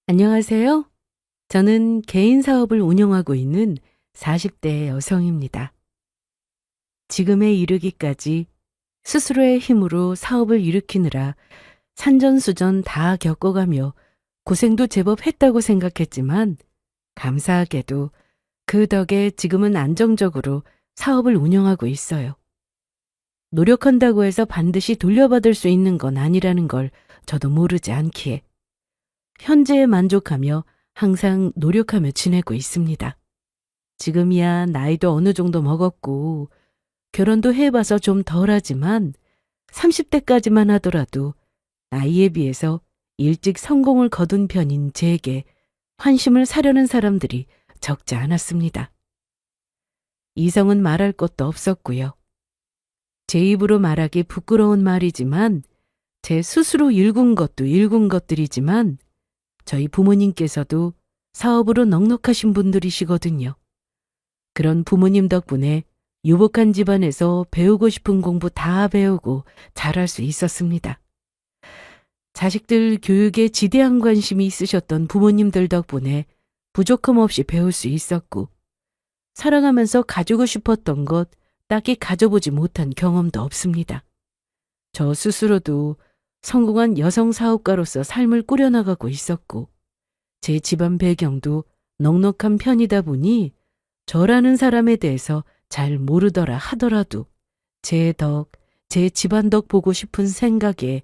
안녕하세요. 저는 개인 사업을 운영하고 있는 40대 여성입니다. 지금에 이르기까지 스스로의 힘으로 사업을 일으키느라 산전수전 다 겪어가며 고생도 제법 했다고 생각했지만 감사하게도 그 덕에 지금은 안정적으로 사업을 운영하고 있어요. 노력한다고 해서 반드시 돌려받을 수 있는 건 아니라는 걸 저도 모르지 않기에 현재에 만족하며 항상 노력하며 지내고 있습니다. 지금이야 나이도 어느 정도 먹었고 결혼도 해봐서 좀 덜하지만 30대까지만 하더라도 나이에 비해서 일찍 성공을 거둔 편인 제게 환심을 사려는 사람들이 적지 않았습니다. 이성은 말할 것도 없었고요. 제 입으로 말하기 부끄러운 말이지만 제 스스로 일군 것도 일군 것들이지만 저희 부모님께서도 사업으로 넉넉하신 분들이시거든요. 그런 부모님 덕분에 유복한 집안에서 배우고 싶은 공부 다 배우고 잘할 수 있었습니다. 자식들 교육에 지대한 관심이 있으셨던 부모님들 덕분에 부족함 없이 배울 수 있었고 사랑하면서 가지고 싶었던 것 딱히 가져보지 못한 경험도 없습니다. 저 스스로도 성공한 여성 사업가로서 삶을 꾸려나가고 있었고 제 집안 배경도 넉넉한 편이다 보니 저라는 사람에 대해서 잘 모르더라 하더라도 제 덕, 제 집안 덕 보고 싶은 생각에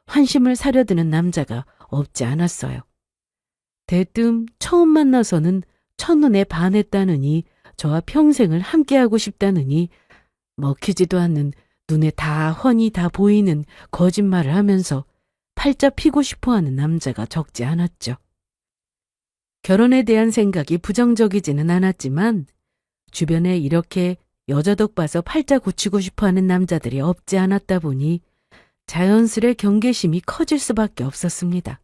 환심을 사려드는 남자가 없지 않았어요. 대뜸 처음 만나서는 첫눈에 반했다느니 저와 평생을 함께하고 싶다느니 먹히지도 않는 눈에 다 훤히 다 보이는 거짓말을 하면서 팔자 피고 싶어하는 남자가 적지 않았죠. 결혼에 대한 생각이 부정적이지는 않았지만 주변에 이렇게 여자 덕 봐서 팔자 고치고 싶어하는 남자들이 없지 않았다 보니 자연스레 경계심이 커질 수밖에 없었습니다.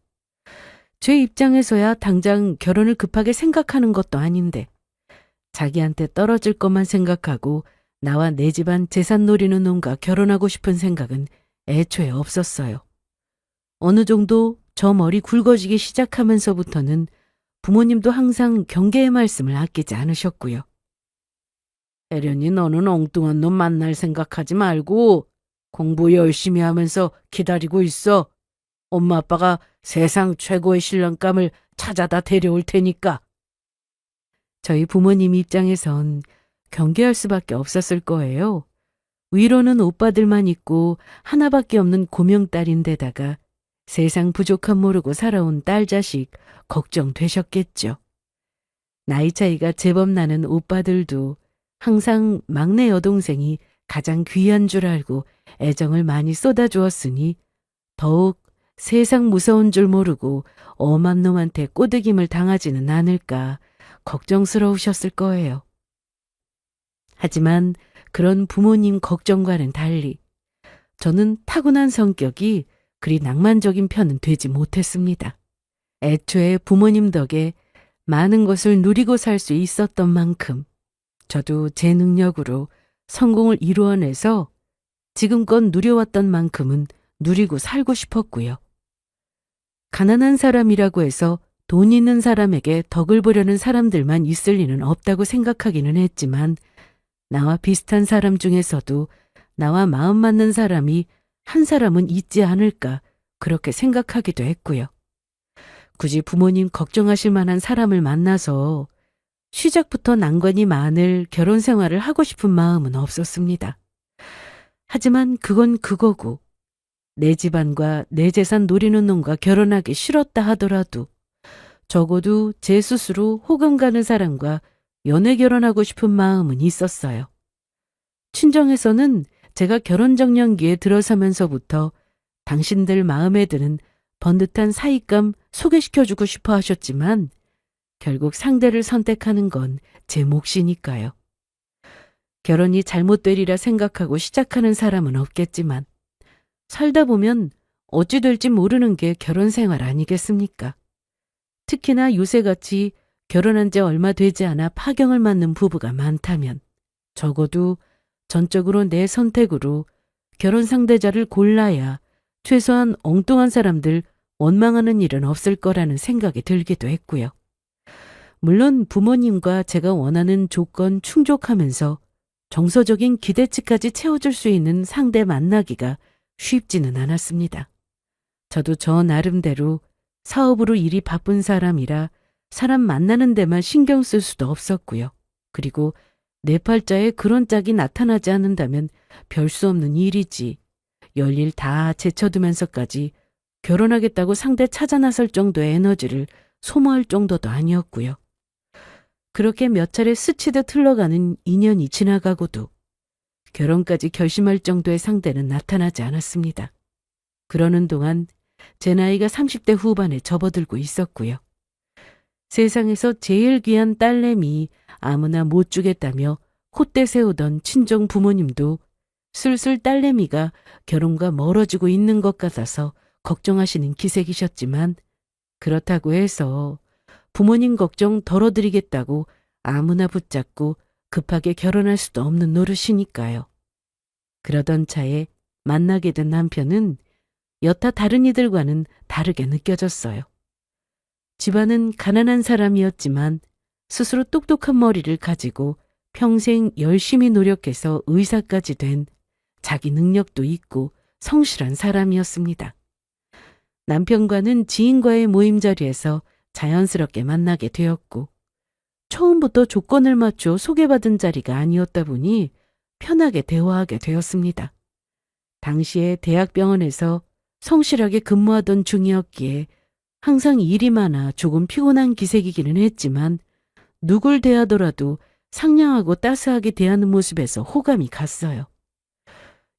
제 입장에서야 당장 결혼을 급하게 생각하는 것도 아닌데 자기한테 떨어질 것만 생각하고 나와 내 집안 재산 노리는 놈과 결혼하고 싶은 생각은 애초에 없었어요. 어느 정도 저 머리 굵어지기 시작하면서부터는 부모님도 항상 경계의 말씀을 아끼지 않으셨고요. 애련이 너는 엉뚱한 놈 만날 생각하지 말고 공부 열심히 하면서 기다리고 있어. 엄마 아빠가 세상 최고의 신랑감을 찾아다 데려올 테니까. 저희 부모님 입장에선 경계할 수밖에 없었을 거예요. 위로는 오빠들만 있고 하나밖에 없는 고명딸인데다가 세상 부족함 모르고 살아온 딸 자식 걱정되셨겠죠. 나이 차이가 제법 나는 오빠들도 항상 막내 여동생이 가장 귀한 줄 알고 애정을 많이 쏟아주었으니 더욱 세상 무서운 줄 모르고 엄한 놈한테 꼬드김을 당하지는 않을까 걱정스러우셨을 거예요. 하지만 그런 부모님 걱정과는 달리 저는 타고난 성격이 그리 낭만적인 편은 되지 못했습니다. 애초에 부모님 덕에 많은 것을 누리고 살 수 있었던 만큼 저도 제 능력으로 성공을 이루어내서 지금껏 누려왔던 만큼은 누리고 살고 싶었고요. 가난한 사람이라고 해서 돈 있는 사람에게 덕을 보려는 사람들만 있을 리는 없다고 생각하기는 했지만 나와 비슷한 사람 중에서도 나와 마음 맞는 사람이 한 사람은 있지 않을까 그렇게 생각하기도 했고요. 굳이 부모님 걱정하실 만한 사람을 만나서 시작부터 난관이 많을 결혼 생활을 하고 싶은 마음은 없었습니다. 하지만 그건 그거고 내 집안과 내 재산 노리는 놈과 결혼하기 싫었다 하더라도 적어도 제 스스로 호감 가는 사람과 연애 결혼하고 싶은 마음은 있었어요. 친정에서는 제가 결혼정년기에 들어서면서부터 당신들 마음에 드는 번듯한 사익감 소개시켜주고 싶어 하셨지만 결국 상대를 선택하는 건 제 몫이니까요. 결혼이 잘못되리라 생각하고 시작하는 사람은 없겠지만 살다 보면 어찌 될지 모르는 게 결혼 생활 아니겠습니까? 특히나 요새같이 결혼한 지 얼마 되지 않아 파경을 맞는 부부가 많다면 적어도 전적으로 내 선택으로 결혼 상대자를 골라야 최소한 엉뚱한 사람들 원망하는 일은 없을 거라는 생각이 들기도 했고요. 물론 부모님과 제가 원하는 조건 충족하면서 정서적인 기대치까지 채워줄 수 있는 상대 만나기가 쉽지는 않았습니다. 저도 저 나름대로 사업으로 일이 바쁜 사람이라 사람 만나는 데만 신경 쓸 수도 없었고요. 그리고 내 팔자에 그런 짝이 나타나지 않는다면 별 수 없는 일이지. 열일 다 제쳐두면서까지 결혼하겠다고 상대 찾아 나설 정도의 에너지를 소모할 정도도 아니었고요. 그렇게 몇 차례 스치듯 흘러가는 2년이 지나가고도 결혼까지 결심할 정도의 상대는 나타나지 않았습니다. 그러는 동안 제 나이가 30대 후반에 접어들고 있었고요. 세상에서 제일 귀한 딸내미 아무나 못 주겠다며 콧대 세우던 친정 부모님도 슬슬 딸내미가 결혼과 멀어지고 있는 것 같아서 걱정하시는 기색이셨지만 그렇다고 해서 부모님 걱정 덜어드리겠다고 아무나 붙잡고 급하게 결혼할 수도 없는 노릇이니까요. 그러던 차에 만나게 된 남편은 여타 다른 이들과는 다르게 느껴졌어요. 집안은 가난한 사람이었지만 스스로 똑똑한 머리를 가지고 평생 열심히 노력해서 의사까지 된 자기 능력도 있고 성실한 사람이었습니다. 남편과는 지인과의 모임 자리에서 자연스럽게 만나게 되었고 처음부터 조건을 맞춰 소개받은 자리가 아니었다 보니 편하게 대화하게 되었습니다. 당시에 대학병원에서 성실하게 근무하던 중이었기에 항상 일이 많아 조금 피곤한 기색이기는 했지만 누굴 대하더라도 상냥하고 따스하게 대하는 모습에서 호감이 갔어요.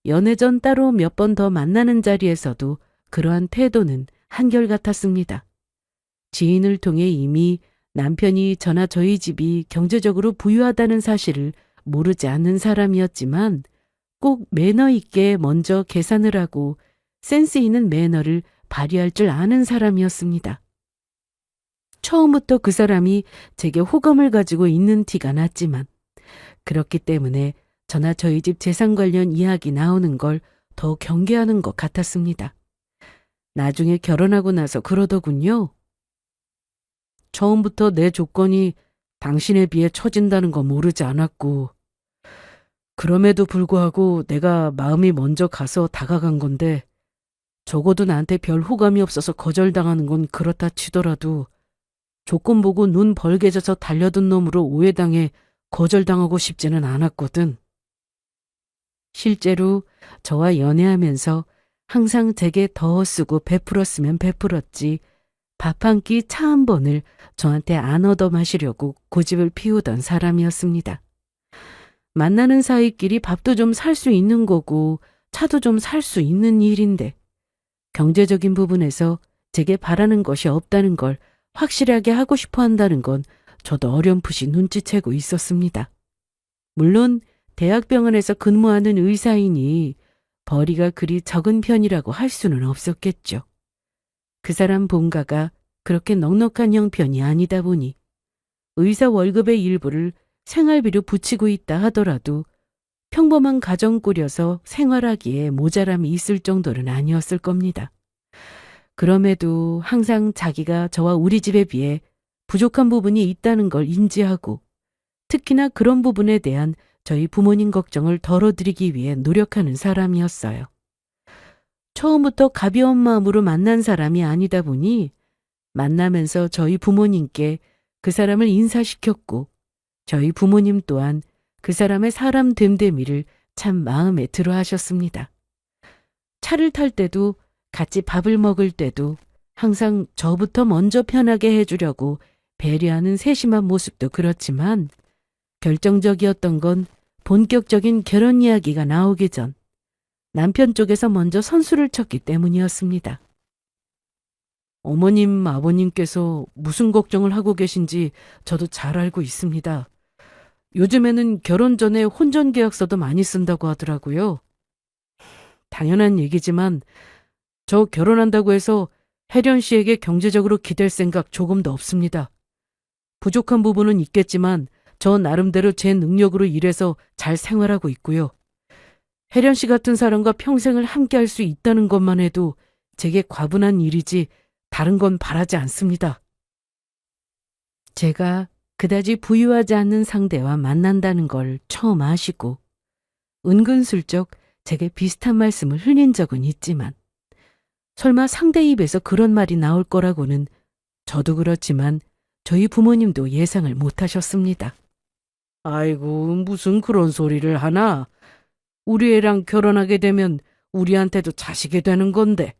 연애 전 따로 몇 번 더 만나는 자리에서도 그러한 태도는 한결같았습니다. 지인을 통해 이미 남편이 저나 저희 집이 경제적으로 부유하다는 사실을 모르지 않는 사람이었지만 꼭 매너 있게 먼저 계산을 하고 센스 있는 매너를 발휘할 줄 아는 사람이었습니다. 처음부터 그 사람이 제게 호감을 가지고 있는 티가 났지만 그렇기 때문에 저나 저희 집 재산 관련 이야기 나오는 걸 더 경계하는 것 같았습니다. 나중에 결혼하고 나서 그러더군요. 처음부터 내 조건이 당신에 비해 처진다는 거 모르지 않았고 그럼에도 불구하고 내가 마음이 먼저 가서 다가간 건데 적어도 나한테 별 호감이 없어서 거절당하는 건 그렇다 치더라도 조건 보고 눈 벌게져서 달려든 놈으로 오해당해 거절당하고 싶지는 않았거든. 실제로 저와 연애하면서 항상 제게 더 쓰고 베풀었으면 베풀었지 밥 한 끼 차 한 번을 저한테 안 얻어 마시려고 고집을 피우던 사람이었습니다. 만나는 사이끼리 밥도 좀 살 수 있는 거고 차도 좀 살 수 있는 일인데 경제적인 부분에서 제게 바라는 것이 없다는 걸 확실하게 하고 싶어 한다는 건 저도 어렴풋이 눈치채고 있었습니다. 물론 대학병원에서 근무하는 의사이니 벌이가 그리 적은 편이라고 할 수는 없었겠죠. 그 사람 본가가 그렇게 넉넉한 형편이 아니다 보니 의사 월급의 일부를 생활비로 붙이고 있다 하더라도 평범한 가정 꾸려서 생활하기에 모자람이 있을 정도는 아니었을 겁니다. 그럼에도 항상 자기가 저와 우리 집에 비해 부족한 부분이 있다는 걸 인지하고 특히나 그런 부분에 대한 저희 부모님 걱정을 덜어드리기 위해 노력하는 사람이었어요. 처음부터 가벼운 마음으로 만난 사람이 아니다 보니 만나면서 저희 부모님께 그 사람을 인사시켰고 저희 부모님 또한 그 사람의 사람 됨됨이를 참 마음에 들어 하셨습니다. 차를 탈 때도 같이 밥을 먹을 때도 항상 저부터 먼저 편하게 해주려고 배려하는 세심한 모습도 그렇지만 결정적이었던 건 본격적인 결혼 이야기가 나오기 전 남편 쪽에서 먼저 선수를 쳤기 때문이었습니다. 어머님, 아버님께서 무슨 걱정을 하고 계신지 저도 잘 알고 있습니다. 요즘에는 결혼 전에 혼전 계약서도 많이 쓴다고 하더라고요. 당연한 얘기지만 저 결혼한다고 해서 혜련 씨에게 경제적으로 기댈 생각 조금도 없습니다. 부족한 부분은 있겠지만 저 나름대로 제 능력으로 일해서 잘 생활하고 있고요. 혜련 씨 같은 사람과 평생을 함께할 수 있다는 것만 해도 제게 과분한 일이지 다른 건 바라지 않습니다. 제가 그다지 부유하지 않는 상대와 만난다는 걸 처음 아시고 은근슬쩍 제게 비슷한 말씀을 흘린 적은 있지만 설마 상대 입에서 그런 말이 나올 거라고는 저도 그렇지만 저희 부모님도 예상을 못 하셨습니다. 아이고, 무슨 그런 소리를 하나. 우리 애랑 결혼하게 되면 우리한테도 자식이 되는 건데.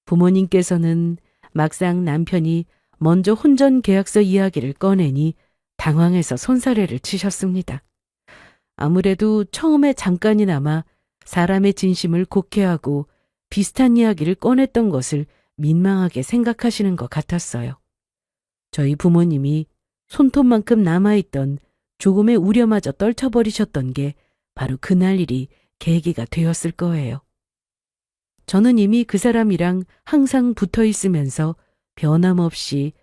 부모님께서는 막상 남편이 먼저 혼전 계약서 이야기를 꺼내니 당황해서 손사래를 치셨습니다. 아무래도 처음에 잠깐이나마 사람의 진심을 곡해하고 비슷한 이야기를 꺼냈던 것을 민망하게 생각하시는 것 같았어요. 저희 부모님이 손톱만큼 남아있던 조금의 우려마저 떨쳐버리셨던 게 바로 그날 일이 계기가 되었을 거예요. 저는 이미 그 사람이랑 항상 붙어 있으면서 변함없이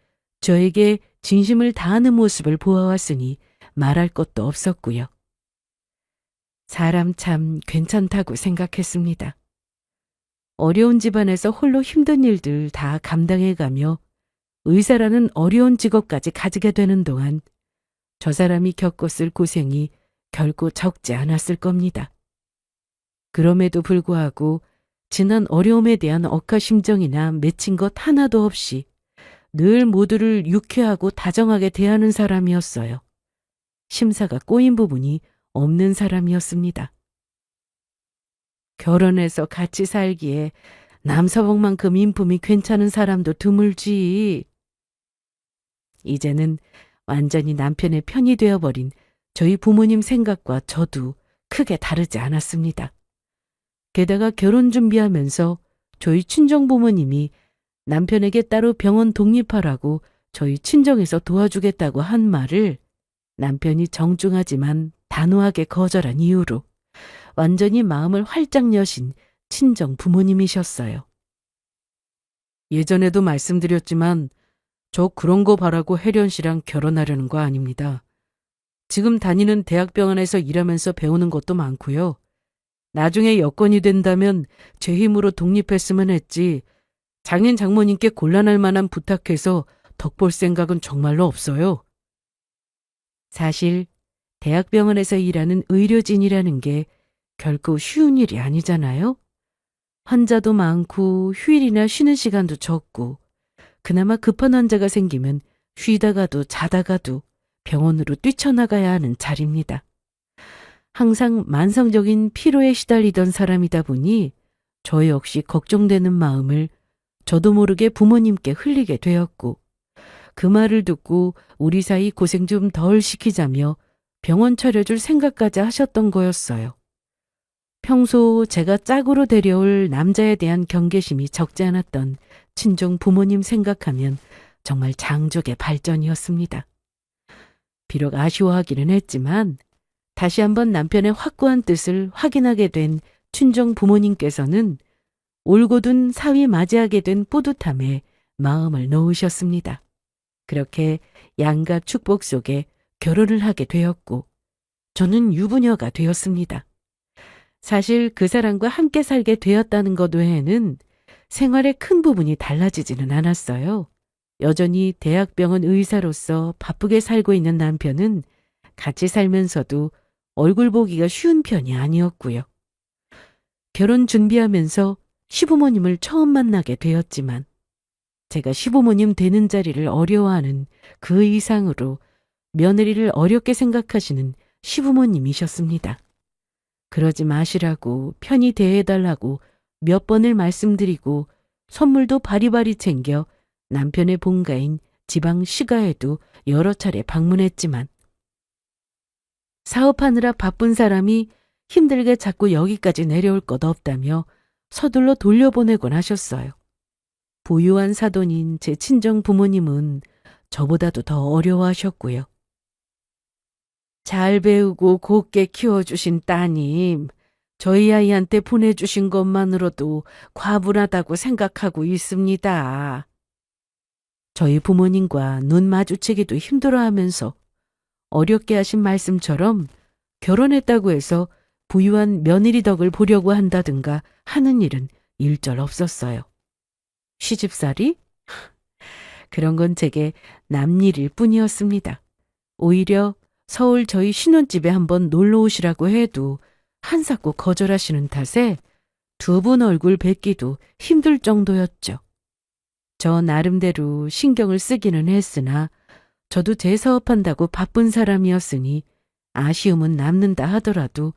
저에게 진심을 다하는 모습을 보아왔으니 말할 것도 없었고요. 사람 참 괜찮다고 생각했습니다. 어려운 집안에서 홀로 힘든 일들 다 감당해가며 의사라는 어려운 직업까지 가지게 되는 동안 저 사람이 겪었을 고생이 결코 적지 않았을 겁니다. 그럼에도 불구하고 지난 어려움에 대한 억하심정이나 맺힌 것 하나도 없이 늘 모두를 유쾌하고 다정하게 대하는 사람이었어요. 심사가 꼬인 부분이 없는 사람이었습니다. 결혼해서 같이 살기에 남서방만큼 인품이 괜찮은 사람도 드물지. 이제는 완전히 남편의 편이 되어버린 저희 부모님 생각과 저도 크게 다르지 않았습니다. 게다가 결혼 준비하면서 저희 친정 부모님이 남편에게 따로 병원 독립하라고 저희 친정에서 도와주겠다고 한 말을 남편이 정중하지만 단호하게 거절한 이유로 완전히 마음을 활짝 여신 친정 부모님이셨어요. 예전에도 말씀드렸지만 저 그런 거 바라고 혜련 씨랑 결혼하려는 거 아닙니다. 지금 다니는 대학병원에서 일하면서 배우는 것도 많고요. 나중에 여건이 된다면 제 힘으로 독립했으면 했지 장인 장모님께 곤란할 만한 부탁해서 덕볼 생각은 정말로 없어요. 사실 대학병원에서 일하는 의료진이라는 게 결코 쉬운 일이 아니잖아요. 환자도 많고 휴일이나 쉬는 시간도 적고 그나마 급한 환자가 생기면 쉬다가도 자다가도 병원으로 뛰쳐나가야 하는 자리입니다. 항상 만성적인 피로에 시달리던 사람이다 보니 저 역시 걱정되는 마음을 저도 모르게 부모님께 흘리게 되었고 그 말을 듣고 우리 사이 고생 좀 덜 시키자며 병원 차려줄 생각까지 하셨던 거였어요. 평소 제가 짝으로 데려올 남자에 대한 경계심이 적지 않았던 친정 부모님 생각하면 정말 장족의 발전이었습니다. 비록 아쉬워하기는 했지만 다시 한번 남편의 확고한 뜻을 확인하게 된 친정 부모님께서는 올곧은 사위 맞이하게 된 뿌듯함에 마음을 놓으셨습니다. 그렇게 양가 축복 속에 결혼을 하게 되었고 저는 유부녀가 되었습니다. 사실 그 사람과 함께 살게 되었다는 것 외에는 생활의 큰 부분이 달라지지는 않았어요. 여전히 대학병원 의사로서 바쁘게 살고 있는 남편은 같이 살면서도 얼굴 보기가 쉬운 편이 아니었고요. 결혼 준비하면서 시부모님을 처음 만나게 되었지만 제가 시부모님 되는 자리를 어려워하는 그 이상으로 며느리를 어렵게 생각하시는 시부모님이셨습니다. 그러지 마시라고 편히 대해달라고 몇 번을 말씀드리고 선물도 바리바리 챙겨 남편의 본가인 지방 시가에도 여러 차례 방문했지만 사업하느라 바쁜 사람이 힘들게 자꾸 여기까지 내려올 것 없다며 서둘러 돌려보내곤 하셨어요. 부유한 사돈인 제 친정 부모님은 저보다도 더 어려워하셨고요. 잘 배우고 곱게 키워주신 따님, 저희 아이한테 보내주신 것만으로도 과분하다고 생각하고 있습니다. 저희 부모님과 눈 마주치기도 힘들어하면서 어렵게 하신 말씀처럼 결혼했다고 해서 부유한 며느리 덕을 보려고 한다든가 하는 일은 일절 없었어요. 시집살이? 그런 건 제게 남일일 뿐이었습니다. 오히려 서울 저희 신혼집에 한번 놀러 오시라고 해도 한사코 거절하시는 탓에 두 분 얼굴 뵙기도 힘들 정도였죠. 저 나름대로 신경을 쓰기는 했으나 저도 제 사업한다고 바쁜 사람이었으니 아쉬움은 남는다 하더라도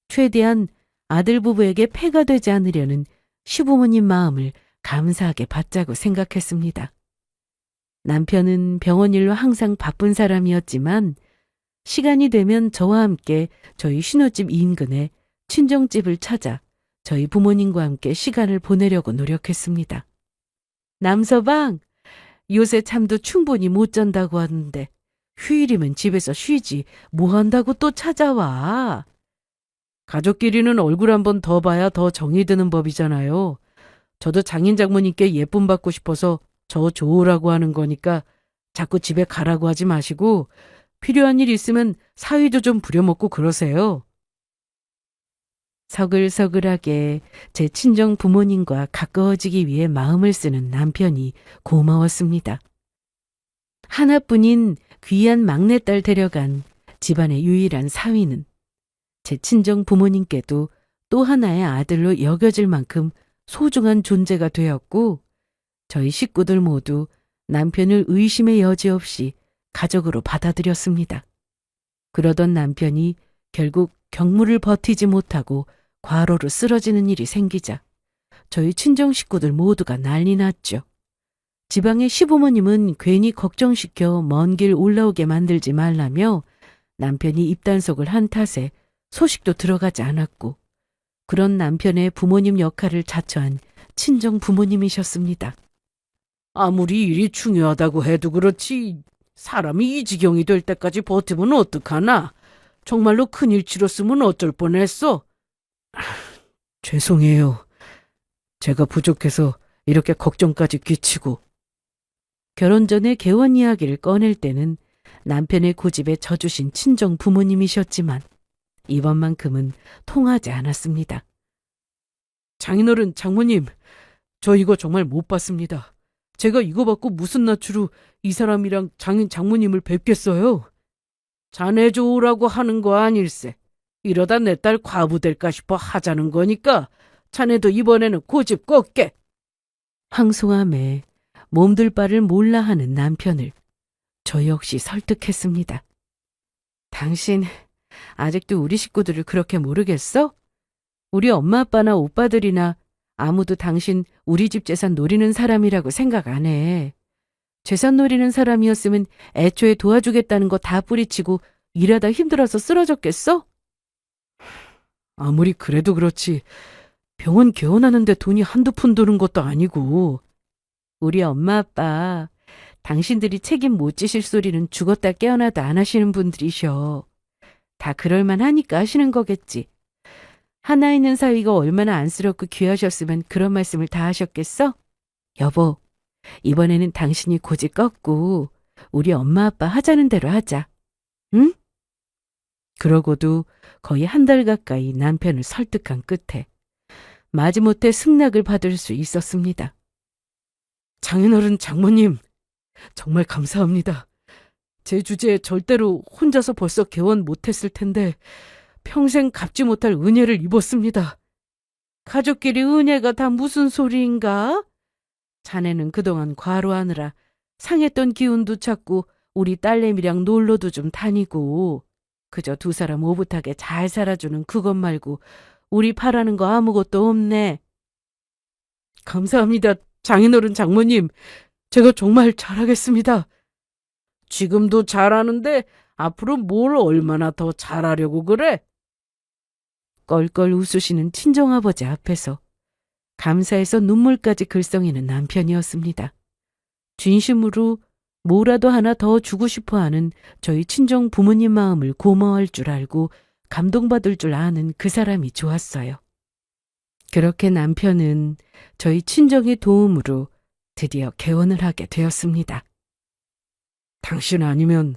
최대한 아들 부부에게 폐가 되지 않으려는 시부모님 마음을 감사하게 받자고 생각했습니다. 남편은 병원 일로 항상 바쁜 사람이었지만 시간이 되면 저와 함께 저희 신혼집 인근에 친정집을 찾아 저희 부모님과 함께 시간을 보내려고 노력했습니다. 남서방, 요새 잠도 충분히 못 잔다고 하는데 휴일이면 집에서 쉬지 뭐 한다고 또 찾아와. 가족끼리는 얼굴 한번 더 봐야 더 정이 드는 법이잖아요. 저도 장인 장모님께 예쁨 받고 싶어서 저 좋으라고 하는 거니까 자꾸 집에 가라고 하지 마시고 필요한 일 있으면 사위도 좀 부려먹고 그러세요. 서글서글하게 제 친정 부모님과 가까워지기 위해 마음을 쓰는 남편이 고마웠습니다. 하나뿐인 귀한 막내딸 데려간 집안의 유일한 사위는 제 친정 부모님께도 또 하나의 아들로 여겨질 만큼 소중한 존재가 되었고 저희 식구들 모두 남편을 의심의 여지 없이 가족으로 받아들였습니다. 그러던 남편이 결국 경무를 버티지 못하고 과로로 쓰러지는 일이 생기자 저희 친정 식구들 모두가 난리 났죠. 지방의 시부모님은 괜히 걱정시켜 먼 길 올라오게 만들지 말라며 남편이 입단속을 한 탓에 소식도 들어가지 않았고 그런 남편의 부모님 역할을 자처한 친정 부모님이셨습니다. 아무리 일이 중요하다고 해도 그렇지 사람이 이 지경이 될 때까지 버티면 어떡하나? 정말로 큰일 치렀으면 어쩔 뻔했어. 죄송해요. 제가 부족해서 이렇게 걱정까지 끼치고. 결혼 전에 개원 이야기를 꺼낼 때는 남편의 고집에 져주신 친정 부모님이셨지만 이번만큼은 통하지 않았습니다. 장인어른, 장모님, 저 이거 정말 못 봤습니다. 제가 이거 받고 무슨 낯으로 이 사람이랑 장모님을 뵙겠어요? 자네 좋으라고 하는 거 아닐세. 이러다 내 딸 과부 될까 싶어 하자는 거니까 자네도 이번에는 고집 꺾게. 황송함에 몸둘 바를 몰라 하는 남편을 저 역시 설득했습니다. 당신 아직도 우리 식구들을 그렇게 모르겠어? 우리 엄마 아빠나 오빠들이나 아무도 당신 우리 집 재산 노리는 사람이라고 생각 안 해. 재산 노리는 사람이었으면 애초에 도와주겠다는 거 다 뿌리치고 일하다 힘들어서 쓰러졌겠어? 아무리 그래도 그렇지 병원 개원하는데 돈이 한두 푼 드는 것도 아니고. 우리 엄마 아빠 당신들이 책임 못 지실 소리는 죽었다 깨어나도 안 하시는 분들이셔. 다 그럴만 하니까 하시는 거겠지. 하나 있는 사위가 얼마나 안쓰럽고 귀하셨으면 그런 말씀을 다 하셨겠어? 여보, 이번에는 당신이 고집 꺾고 우리 엄마 아빠 하자는 대로 하자. 응? 그러고도 거의 한 달 가까이 남편을 설득한 끝에 마지못해 승낙을 받을 수 있었습니다. 장인어른, 장모님, 정말 감사합니다. 제 주제에 절대로 혼자서 벌써 개원 못했을 텐데 평생 갚지 못할 은혜를 입었습니다. 가족끼리 은혜가 다 무슨 소리인가? 자네는 그동안 과로하느라 상했던 기운도 찾고 우리 딸내미랑 놀러도 좀 다니고 그저 두 사람 오붓하게 잘 살아주는 그것 말고 우리 바라는 거 아무것도 없네. 감사합니다, 장인어른, 장모님. 제가 정말 잘하겠습니다. 지금도 잘하는데 앞으로 뭘 얼마나 더 잘하려고 그래? 껄껄 웃으시는 친정아버지 앞에서 감사해서 눈물까지 글썽이는 남편이었습니다. 진심으로 뭐라도 하나 더 주고 싶어하는 저희 친정 부모님 마음을 고마워할 줄 알고 감동받을 줄 아는 그 사람이 좋았어요. 그렇게 남편은 저희 친정의 도움으로 드디어 개원을 하게 되었습니다. 당신 아니면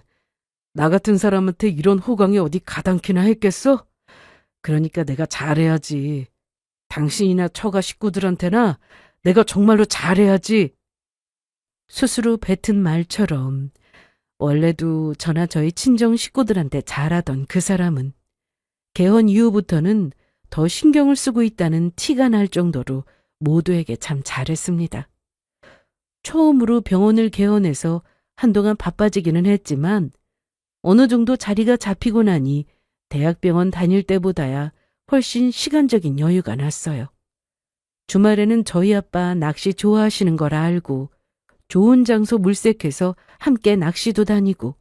나 같은 사람한테 이런 호강이 어디 가당키나 했겠어? 그러니까 내가 잘해야지. 당신이나 처가 식구들한테나 내가 정말로 잘해야지. 스스로 뱉은 말처럼 원래도 저나 저희 친정 식구들한테 잘하던 그 사람은 개헌 이후부터는 더 신경을 쓰고 있다는 티가 날 정도로 모두에게 참 잘했습니다. 처음으로 병원을 개원해서 한동안 바빠지기는 했지만 어느 정도 자리가 잡히고 나니 대학병원 다닐 때보다야 훨씬 시간적인 여유가 났어요. 주말에는 저희 아빠 낚시 좋아하시는 걸 알고 좋은 장소 물색해서 함께 낚시도 다니고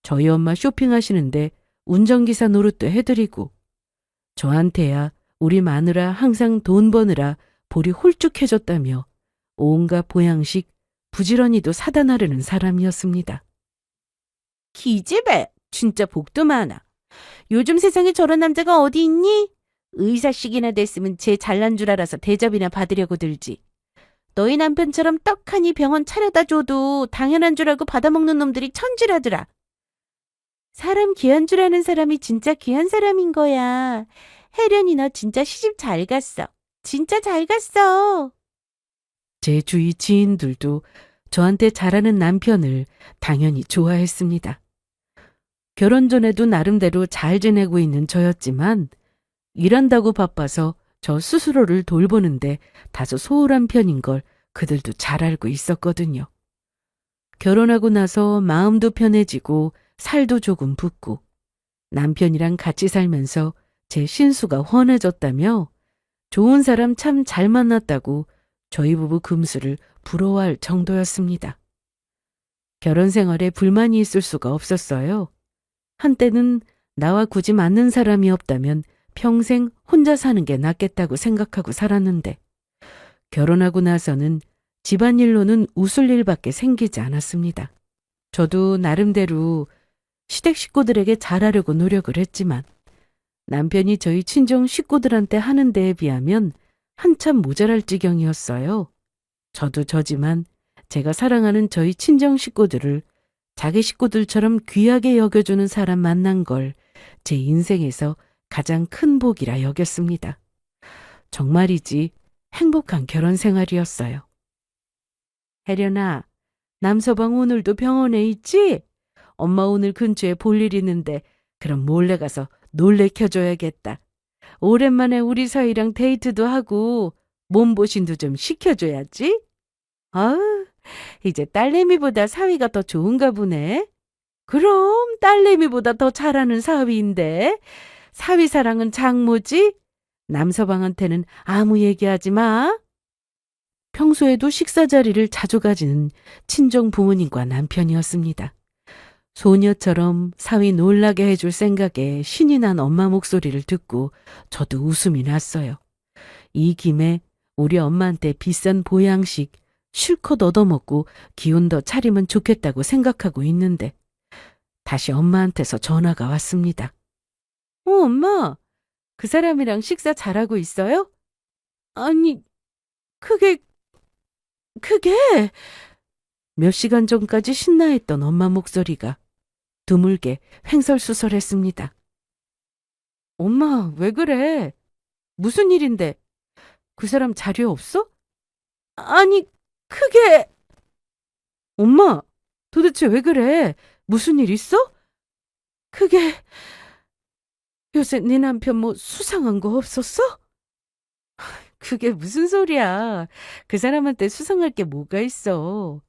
저희 엄마 쇼핑하시는데 운전기사 노릇도 해드리고 저한테야 우리 마누라 항상 돈 버느라 볼이 홀쭉해졌다며 온갖 보양식 부지런히도 사다 나르는 사람이었습니다. 기집애, 진짜 복도 많아. 요즘 세상에 저런 남자가 어디 있니? 의사식이나 됐으면 쟤 잘난 줄 알아서 대접이나 받으려고 들지. 너희 남편처럼 떡하니 병원 차려다 줘도 당연한 줄 알고 받아먹는 놈들이 천지라더라. 사람 귀한 줄 아는 사람이 진짜 귀한 사람인 거야. 혜련이 너 진짜 시집 잘 갔어. 진짜 잘 갔어. 제 주위 지인들도 저한테 잘하는 남편을 당연히 좋아했습니다. 결혼 전에도 나름대로 잘 지내고 있는 저였지만 일한다고 바빠서 저 스스로를 돌보는데 다소 소홀한 편인 걸 그들도 잘 알고 있었거든요. 결혼하고 나서 마음도 편해지고 살도 조금 붓고 남편이랑 같이 살면서 제 신수가 훤해졌다며 좋은 사람 참 잘 만났다고 저희 부부 금수를 부러워할 정도였습니다. 결혼 생활에 불만이 있을 수가 없었어요. 한때는 나와 굳이 맞는 사람이 없다면 평생 혼자 사는 게 낫겠다고 생각하고 살았는데 결혼하고 나서는 집안일로는 웃을 일밖에 생기지 않았습니다. 저도 나름대로 시댁 식구들에게 잘하려고 노력을 했지만 남편이 저희 친정 식구들한테 하는 데에 비하면 한참 모자랄 지경이었어요. 저도 저지만 제가 사랑하는 저희 친정 식구들을 자기 식구들처럼 귀하게 여겨주는 사람 만난 걸 제 인생에서 가장 큰 복이라 여겼습니다. 정말이지 행복한 결혼 생활이었어요. 혜련아, 남서방 오늘도 병원에 있지? 엄마 오늘 근처에 볼 일 있는데 그럼 몰래 가서 놀래켜줘야겠다. 오랜만에 우리 사이랑 데이트도 하고 몸보신도 좀 시켜줘야지. 아우, 이제 딸내미보다 사위가 더 좋은가 보네. 그럼 딸내미보다 더 잘하는 사위인데 사위 사랑은 장모지? 남서방한테는 아무 얘기하지 마. 평소에도 식사 자리를 자주 가지는 친정 부모님과 남편이었습니다. 소녀처럼 사위 놀라게 해줄 생각에 신이 난 엄마 목소리를 듣고 저도 웃음이 났어요. 이 김에 우리 엄마한테 비싼 보양식 실컷 얻어먹고 기운 더 차리면 좋겠다고 생각하고 있는데 다시 엄마한테서 전화가 왔습니다. 엄마, 그 사람이랑 식사 잘하고 있어요? 아니, 그게 몇 시간 전까지 신나했던 엄마 목소리가 드물게 횡설수설했습니다. 엄마, 왜 그래? 무슨 일인데? 그 사람 자료 없어? 아니, 엄마, 도대체 왜 그래? 무슨 일 있어? 요새 네 남편 뭐 수상한 거 없었어? 그게 무슨 소리야. 그 사람한테 수상할 게 뭐가 있어.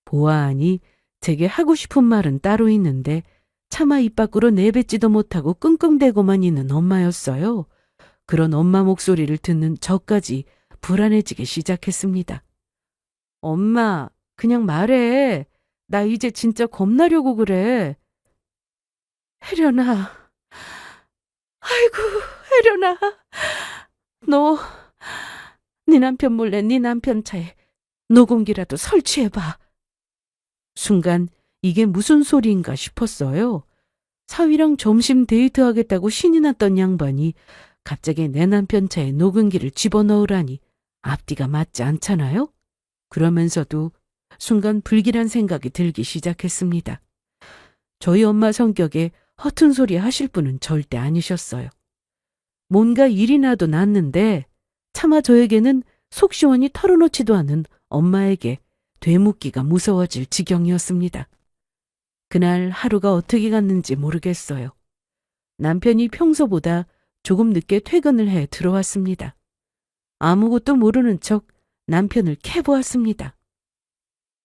보아하니 제게 하고 싶은 말은 따로 있는데 차마 입 밖으로 내뱉지도 못하고 끙끙대고만 있는 엄마였어요. 그런 엄마 목소리를 듣는 저까지 불안해지기 시작했습니다. 엄마, 그냥 말해. 나 이제 진짜 겁나려고 그래. 혜련아. 아이고, 혜련아. 너, 네 남편 몰래 네 남편 차에 녹음기라도 설치해봐. 순간 이게 무슨 소리인가 싶었어요. 사위랑 점심 데이트하겠다고 신이 났던 양반이 갑자기 내 남편 차에 녹음기를 집어넣으라니 앞뒤가 맞지 않잖아요? 그러면서도 순간 불길한 생각이 들기 시작했습니다. 저희 엄마 성격에 허튼 소리 하실 분은 절대 아니셨어요. 뭔가 일이 나도 났는데 차마 저에게는 속 시원히 털어놓지도 않은 엄마에게 되묻기가 무서워질 지경이었습니다. 그날 하루가 어떻게 갔는지 모르겠어요. 남편이 평소보다 조금 늦게 퇴근을 해 들어왔습니다. 아무것도 모르는 척 남편을 캐보았습니다.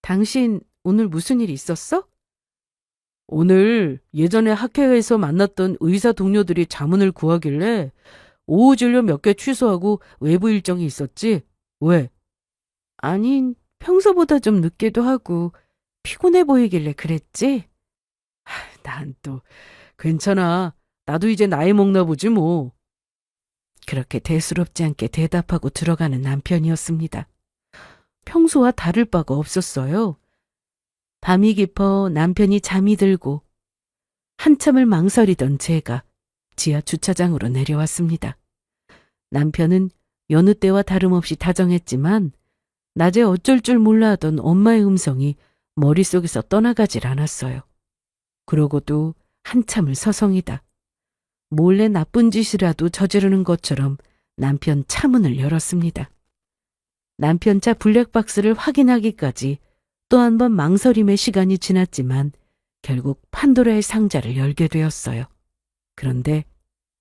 당신 오늘 무슨 일 있었어? 오늘 예전에 학회에서 만났던 의사 동료들이 자문을 구하길래 오후 진료 몇 개 취소하고 외부 일정이 있었지? 왜? 아니, 평소보다 좀 늦기도 하고 피곤해 보이길래 그랬지? 난 또 괜찮아. 나도 이제 나이 먹나 보지 뭐. 그렇게 대수롭지 않게 대답하고 들어가는 남편이었습니다. 평소와 다를 바가 없었어요. 밤이 깊어 남편이 잠이 들고 한참을 망설이던 제가 지하 주차장으로 내려왔습니다. 남편은 여느 때와 다름없이 다정했지만 낮에 어쩔 줄 몰라 하던 엄마의 음성이 머릿속에서 떠나가질 않았어요. 그러고도 한참을 서성이다. 몰래 나쁜 짓이라도 저지르는 것처럼 남편 차문을 열었습니다. 남편 차 블랙박스를 확인하기까지 또 한 번 망설임의 시간이 지났지만 결국 판도라의 상자를 열게 되었어요. 그런데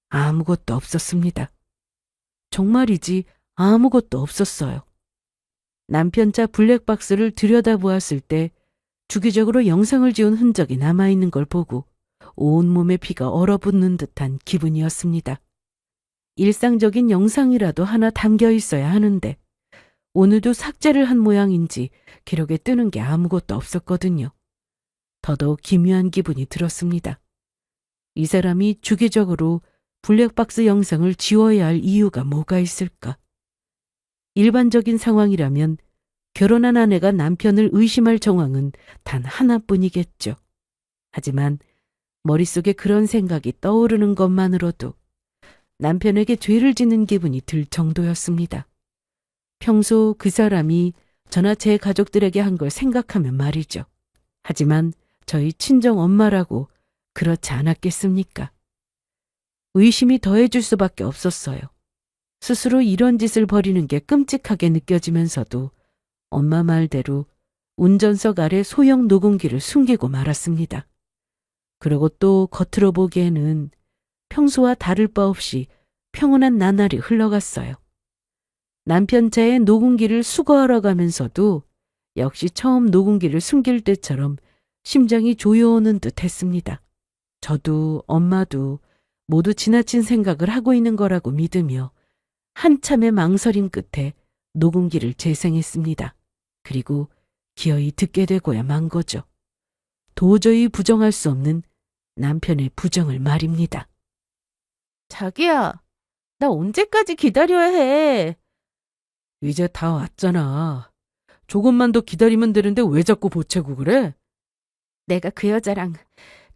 아무것도 없었습니다. 정말이지 아무것도 없었어요. 남편 차 블랙박스를 들여다보았을 때 주기적으로 영상을 지운 흔적이 남아있는 걸 보고 온몸에 피가 얼어붙는 듯한 기분이었습니다. 일상적인 영상이라도 하나 담겨 있어야 하는데 오늘도 삭제를 한 모양인지 기록에 뜨는 게 아무것도 없었거든요. 더더욱 기묘한 기분이 들었습니다. 이 사람이 주기적으로 블랙박스 영상을 지워야 할 이유가 뭐가 있을까? 일반적인 상황이라면 결혼한 아내가 남편을 의심할 정황은 단 하나뿐이겠죠. 하지만 머릿속에 그런 생각이 떠오르는 것만으로도 남편에게 죄를 짓는 기분이 들 정도였습니다. 평소 그 사람이 저나 제 가족들에게 한 걸 생각하면 말이죠. 하지만 저희 친정 엄마라고 그렇지 않았겠습니까? 의심이 더해질 수밖에 없었어요. 스스로 이런 짓을 벌이는 게 끔찍하게 느껴지면서도 엄마 말대로 운전석 아래 소형 녹음기를 숨기고 말았습니다. 그리고 또 겉으로 보기에는 평소와 다를 바 없이 평온한 나날이 흘러갔어요. 남편 차에 녹음기를 수거하러 가면서도 역시 처음 녹음기를 숨길 때처럼 심장이 조여오는 듯 했습니다. 저도 엄마도 모두 지나친 생각을 하고 있는 거라고 믿으며 한참의 망설임 끝에 녹음기를 재생했습니다. 그리고 기어이 듣게 되고야 만 거죠. 도저히 부정할 수 없는 남편의 부정을 말입니다. 자기야, 나 언제까지 기다려야 해? 이제 다 왔잖아. 조금만 더 기다리면 되는데 왜 자꾸 보채고 그래? 내가 그 여자랑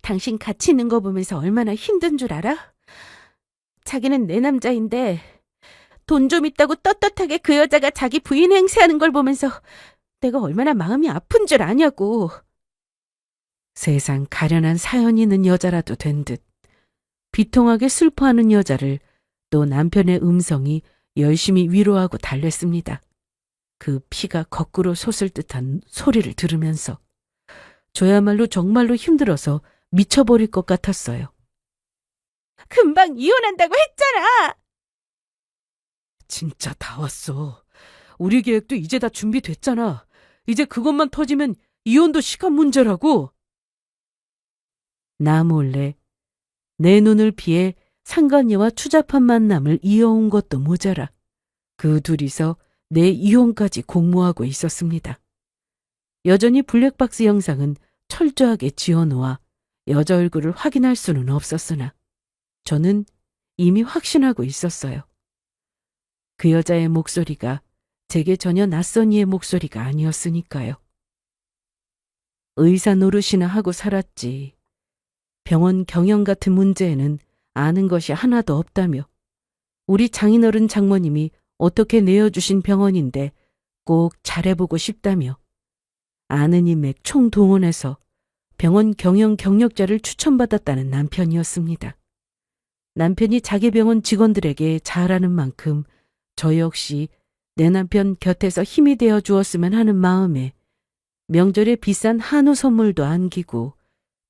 당신 같이 있는 거 보면서 얼마나 힘든 줄 알아? 자기는 내 남자인데 돈 좀 있다고 떳떳하게 그 여자가 자기 부인 행세하는 걸 보면서 내가 얼마나 마음이 아픈 줄 아냐고. 세상 가련한 사연 있는 여자라도 된 듯 비통하게 슬퍼하는 여자를 또 남편의 음성이 열심히 위로하고 달랬습니다. 그 피가 거꾸로 솟을 듯한 소리를 들으면서 저야말로 정말로 힘들어서 미쳐버릴 것 같았어요. 금방 이혼한다고 했잖아. 진짜 다 왔어. 우리 계획도 이제 다 준비됐잖아. 이제 그것만 터지면 이혼도 시간 문제라고. 나 몰래 내 눈을 피해 상간녀와 추잡한 만남을 이어온 것도 모자라 그 둘이서 내 이혼까지 공모하고 있었습니다. 여전히 블랙박스 영상은 철저하게 지워놓아 여자 얼굴을 확인할 수는 없었으나 저는 이미 확신하고 있었어요. 그 여자의 목소리가 제게 전혀 낯선 이의 목소리가 아니었으니까요. 의사 노릇이나 하고 살았지. 병원 경영 같은 문제에는 아는 것이 하나도 없다며 우리 장인어른 장모님이 어떻게 내어주신 병원인데 꼭 잘해보고 싶다며 아는 인맥 총동원해서 병원 경영 경력자를 추천받았다는 남편이었습니다. 남편이 자기 병원 직원들에게 잘하는 만큼 저 역시 내 남편 곁에서 힘이 되어 주었으면 하는 마음에 명절에 비싼 한우 선물도 안기고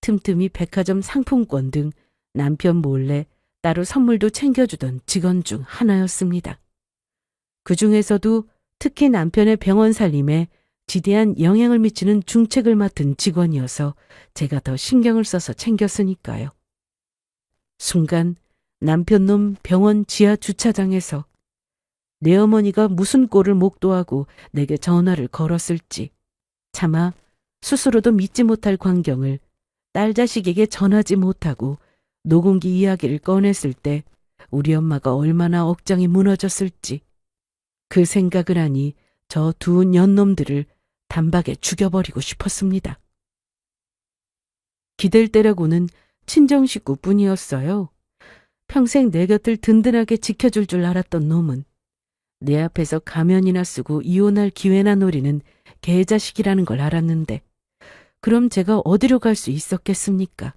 틈틈이 백화점 상품권 등 남편 몰래 따로 선물도 챙겨주던 직원 중 하나였습니다. 그 중에서도 특히 남편의 병원 살림에 지대한 영향을 미치는 중책을 맡은 직원이어서 제가 더 신경을 써서 챙겼으니까요. 순간 남편 놈 병원 지하 주차장에서 내 어머니가 무슨 꼴을 목도하고 내게 전화를 걸었을지 차마 스스로도 믿지 못할 광경을 딸 자식에게 전하지 못하고 녹음기 이야기를 꺼냈을 때 우리 엄마가 얼마나 억장이 무너졌을지 그 생각을 하니 저 두 년놈들을 단박에 죽여버리고 싶었습니다. 기댈 때라고는 친정 식구뿐이었어요. 평생 내 곁을 든든하게 지켜줄 줄 알았던 놈은 내 앞에서 가면이나 쓰고 이혼할 기회나 노리는 개자식이라는 걸 알았는데 그럼 제가 어디로 갈 수 있었겠습니까?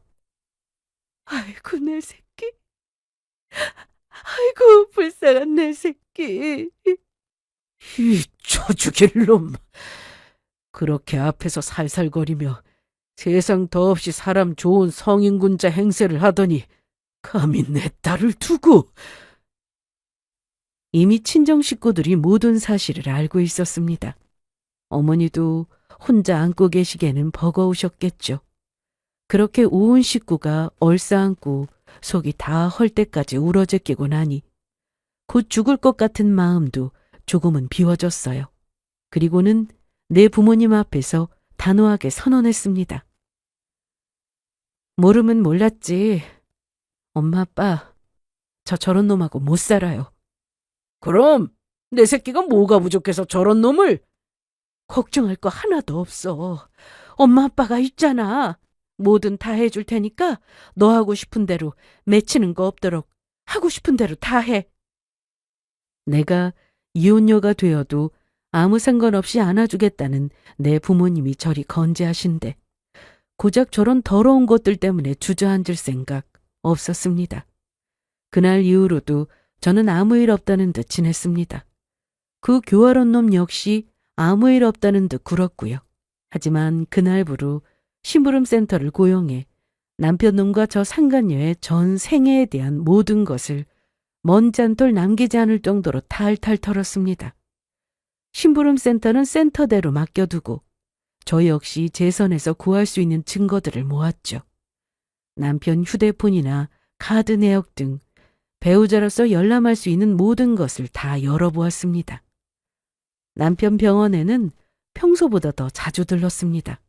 아이고 내 새끼. 아이고 불쌍한 내 새끼. 이 쳐죽일 놈. 그렇게 앞에서 살살거리며 세상 더없이 사람 좋은 성인군자 행세를 하더니 감히 내 딸을 두고. 이미 친정 식구들이 모든 사실을 알고 있었습니다. 어머니도 혼자 안고 계시기에는 버거우셨겠죠. 그렇게 온 식구가 얼싸안고 속이 다 헐 때까지 울어제끼고 나니 곧 죽을 것 같은 마음도 조금은 비워졌어요. 그리고는 내 부모님 앞에서 단호하게 선언했습니다. 모르면 몰랐지. 엄마 아빠 저 저런 놈하고 못 살아요. 그럼 내 새끼가 뭐가 부족해서 저런 놈을? 걱정할 거 하나도 없어. 엄마 아빠가 있잖아. 뭐든 다 해줄 테니까 너 하고 싶은 대로 맺히는 거 없도록 하고 싶은 대로 다 해. 내가 이혼녀가 되어도 아무 상관없이 안아주겠다는 내 부모님이 저리 건재하신데 고작 저런 더러운 것들 때문에 주저앉을 생각 없었습니다. 그날 이후로도 저는 아무 일 없다는 듯 지냈습니다. 그 교활한 놈 역시 아무 일 없다는 듯 굴었고요. 하지만 그날부로 심부름센터를 고용해 남편 놈과 저 상간녀의 전 생애에 대한 모든 것을 먼 잔돌 남기지 않을 정도로 탈탈 털었습니다. 심부름센터는 센터대로 맡겨두고 저 역시 제 선에서 구할 수 있는 증거들을 모았죠. 남편 휴대폰이나 카드 내역 등 배우자로서 열람할 수 있는 모든 것을 다 열어보았습니다. 남편 병원에는 평소보다 더 자주 들렀습니다.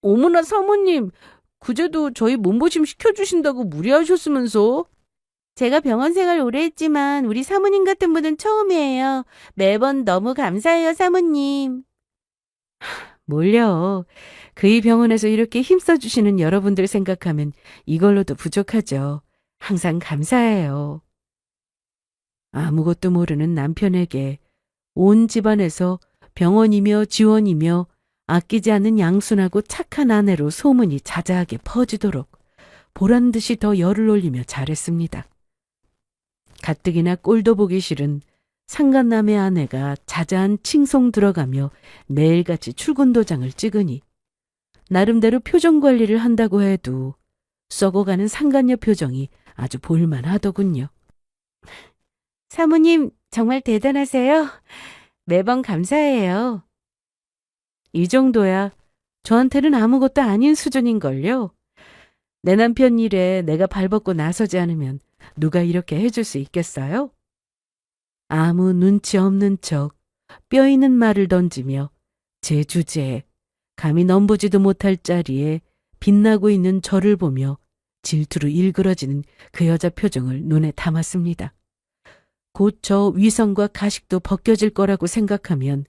어머나 사모님, 그제도 저희 몸보심 시켜주신다고 무리하셨으면서. 제가 병원 생활 오래 했지만 우리 사모님 같은 분은 처음이에요. 매번 너무 감사해요, 사모님. 뭘요. 그이 병원에서 이렇게 힘써주시는 여러분들 생각하면 이걸로도 부족하죠. 항상 감사해요. 아무것도 모르는 남편에게 온 집안에서 병원이며 지원이며 아끼지 않는 양순하고 착한 아내로 소문이 자자하게 퍼지도록 보란듯이 더 열을 올리며 잘했습니다. 가뜩이나 꼴도 보기 싫은 상간남의 아내가 자자한 칭송 들어가며 매일같이 출근 도장을 찍으니 나름대로 표정 관리를 한다고 해도 썩어가는 상간녀 표정이 아주 볼만하더군요. 사모님 정말 대단하세요. 매번 감사해요. 이 정도야 저한테는 아무것도 아닌 수준인걸요. 내 남편 일에 내가 발벗고 나서지 않으면 누가 이렇게 해줄 수 있겠어요? 아무 눈치 없는 척 뼈 있는 말을 던지며 제 주제에 감히 넘보지도 못할 자리에 빛나고 있는 저를 보며 질투로 일그러지는 그 여자 표정을 눈에 담았습니다. 곧 저 위선과 가식도 벗겨질 거라고 생각하면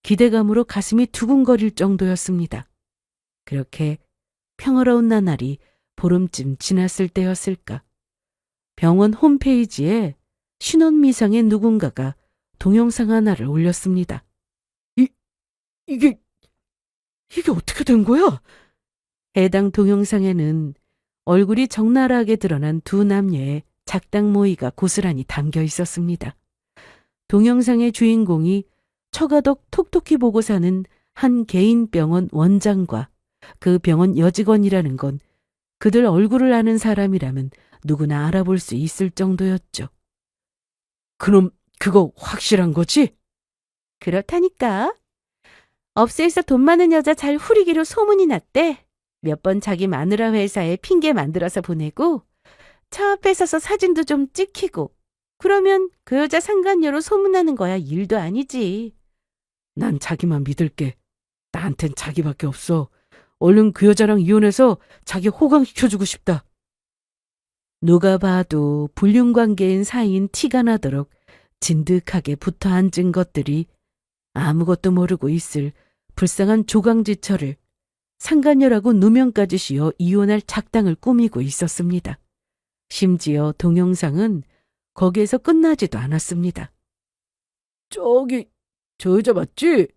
기대감으로 가슴이 두근거릴 정도였습니다. 그렇게 평화로운 나날이 보름쯤 지났을 때였을까. 병원 홈페이지에 신원미상의 누군가가 동영상 하나를 올렸습니다. 이게 어떻게 된 거야? 해당 동영상에는 얼굴이 적나라하게 드러난 두 남녀의 작당 모이가 고스란히 담겨 있었습니다. 동영상의 주인공이 처가덕 톡톡히 보고 사는 한 개인 병원 원장과 그 병원 여직원이라는 건 그들 얼굴을 아는 사람이라면 누구나 알아볼 수 있을 정도였죠. 그럼 그거 확실한 거지? 그렇다니까. 업소에서 돈 많은 여자 잘 후리기로 소문이 났대. 몇 번 자기 마누라 회사에 핑계 만들어서 보내고 차 앞에 서서 사진도 좀 찍히고 그러면 그 여자 상간녀로 소문나는 거야. 일도 아니지. 난 자기만 믿을게. 나한텐 자기밖에 없어. 얼른 그 여자랑 이혼해서 자기 호강시켜주고 싶다. 누가 봐도 불륜관계인 사이인 티가 나도록 진득하게 붙어 앉은 것들이 아무것도 모르고 있을 불쌍한 조강지처를 상간녀라고 누명까지 씌워 이혼할 작당을 꾸미고 있었습니다. 심지어 동영상은 거기에서 끝나지도 않았습니다. 저기, 저 여자 맞지?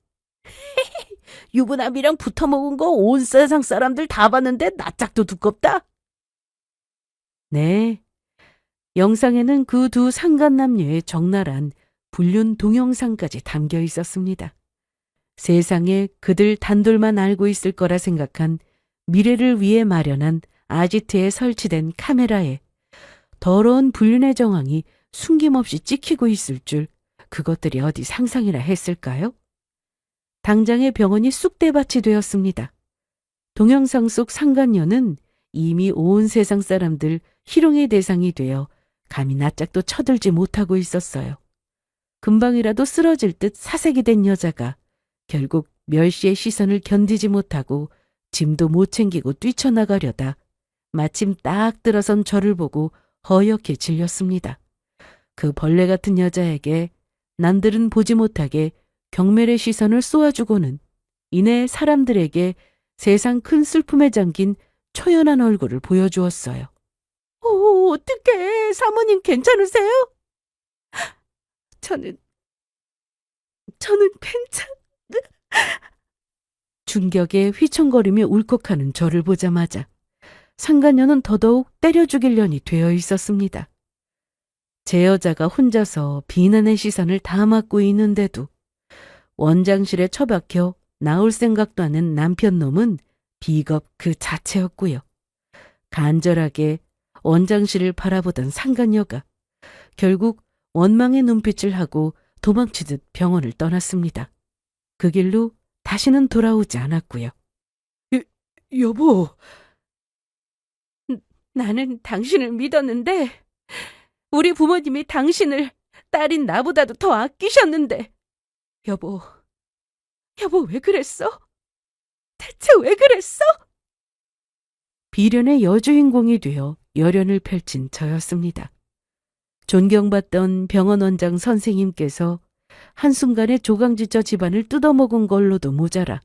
유부남이랑 붙어먹은 거 온 세상 사람들 다 봤는데 낯짝도 두껍다? 네. 영상에는 그 두 상간남녀의 적나라한 불륜 동영상까지 담겨 있었습니다. 세상에 그들 단둘만 알고 있을 거라 생각한 미래를 위해 마련한 아지트에 설치된 카메라에 더러운 불륜의 정황이 숨김없이 찍히고 있을 줄 그것들이 어디 상상이나 했을까요? 당장의 병원이 쑥대밭이 되었습니다. 동영상 속 상간녀는 이미 온 세상 사람들 희롱의 대상이 되어 감히 낯짝도 쳐들지 못하고 있었어요. 금방이라도 쓰러질 듯 사색이 된 여자가 결국 멸시의 시선을 견디지 못하고 짐도 못 챙기고 뛰쳐나가려다 마침 딱 들어선 저를 보고 허옇게 질렸습니다. 그 벌레 같은 여자에게 남들은 보지 못하게 경멸의 시선을 쏘아주고는 이내 사람들에게 세상 큰 슬픔에 잠긴 초연한 얼굴을 보여주었어요. 어떡해. 사모님 괜찮으세요? 저는 괜찮... 중격에 휘청거리며 울컥하는 저를 보자마자 상간녀는 더더욱 때려 죽이려니 되어 있었습니다. 제 여자가 혼자서 비난의 시선을 다 맡고 있는데도 원장실에 처박혀 나올 생각도 하는 남편 놈은 비겁 그 자체였고요. 간절하게 원장실을 바라보던 상간녀가 결국 원망의 눈빛을 하고 도망치듯 병원을 떠났습니다. 그 길로 다시는 돌아오지 않았고요. 여보, 나는 당신을 믿었는데 우리 부모님이 당신을 딸인 나보다도 더 아끼셨는데 여보 왜 그랬어? 대체 왜 그랬어? 비련의 여주인공이 되어 열연을 펼친 저였습니다. 존경받던 병원 원장 선생님께서 한순간에 조강지처 집안을 뜯어먹은 걸로도 모자라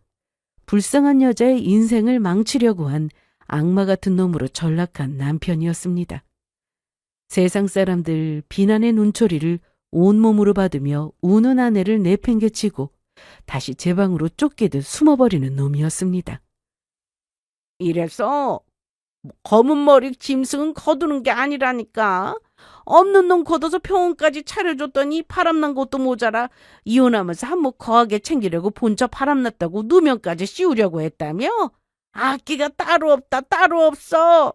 불쌍한 여자의 인생을 망치려고 한 악마 같은 놈으로 전락한 남편이었습니다. 세상 사람들 비난의 눈초리를 온몸으로 받으며 우는 아내를 내팽개치고 다시 제 방으로 쫓기듯 숨어버리는 놈이었습니다. 이래서 검은 머리 짐승은 거두는 게 아니라니까. 없는 놈 걷어서 병원까지 차려줬더니 바람난 것도 모자라 이혼하면서 한몫 거하게 챙기려고 본처 바람났다고 누명까지 씌우려고 했다며? 악기가 따로 없다 따로 없어.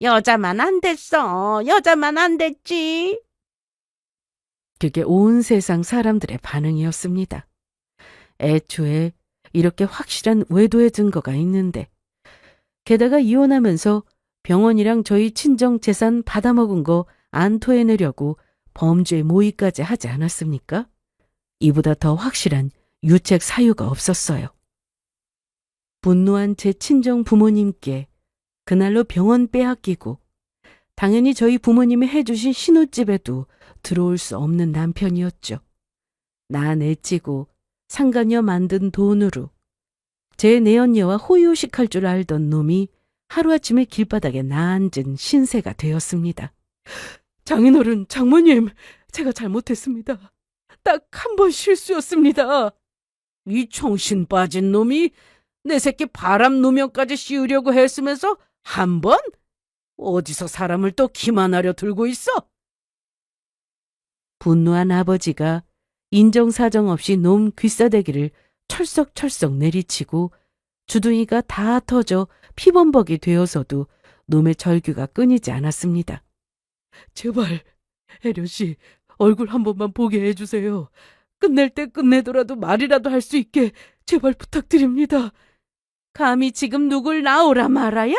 여자만 안 됐어. 여자만 안 됐지. 그게 온 세상 사람들의 반응이었습니다. 애초에 이렇게 확실한 외도의 증거가 있는데 게다가 이혼하면서 병원이랑 저희 친정 재산 받아먹은 거 안 토해내려고 범죄 모의까지 하지 않았습니까? 이보다 더 확실한 유책 사유가 없었어요. 분노한 제 친정 부모님께 그날로 병원 빼앗기고 당연히 저희 부모님이 해주신 신혼집에도 들어올 수 없는 남편이었죠. 나 내찌고 상간녀 만든 돈으로 제 내연녀와 호의호식할 줄 알던 놈이 하루아침에 길바닥에 나앉은 신세가 되었습니다. 장인어른, 장모님, 제가 잘못했습니다. 딱 한 번 실수였습니다. 이 정신 빠진 놈이 내 새끼 바람 누명까지 씌우려고 했으면서 한 번? 어디서 사람을 또 기만하려 들고 있어? 분노한 아버지가 인정사정 없이 놈 귀싸대기를 철썩철썩 내리치고 주둥이가 다 터져 피범벅이 되어서도 놈의 절규가 끊이지 않았습니다. 제발 혜련 씨 얼굴 한 번만 보게 해주세요. 끝낼 때 끝내더라도 말이라도 할 수 있게 제발 부탁드립니다. 감히 지금 누굴 나오라 말아야?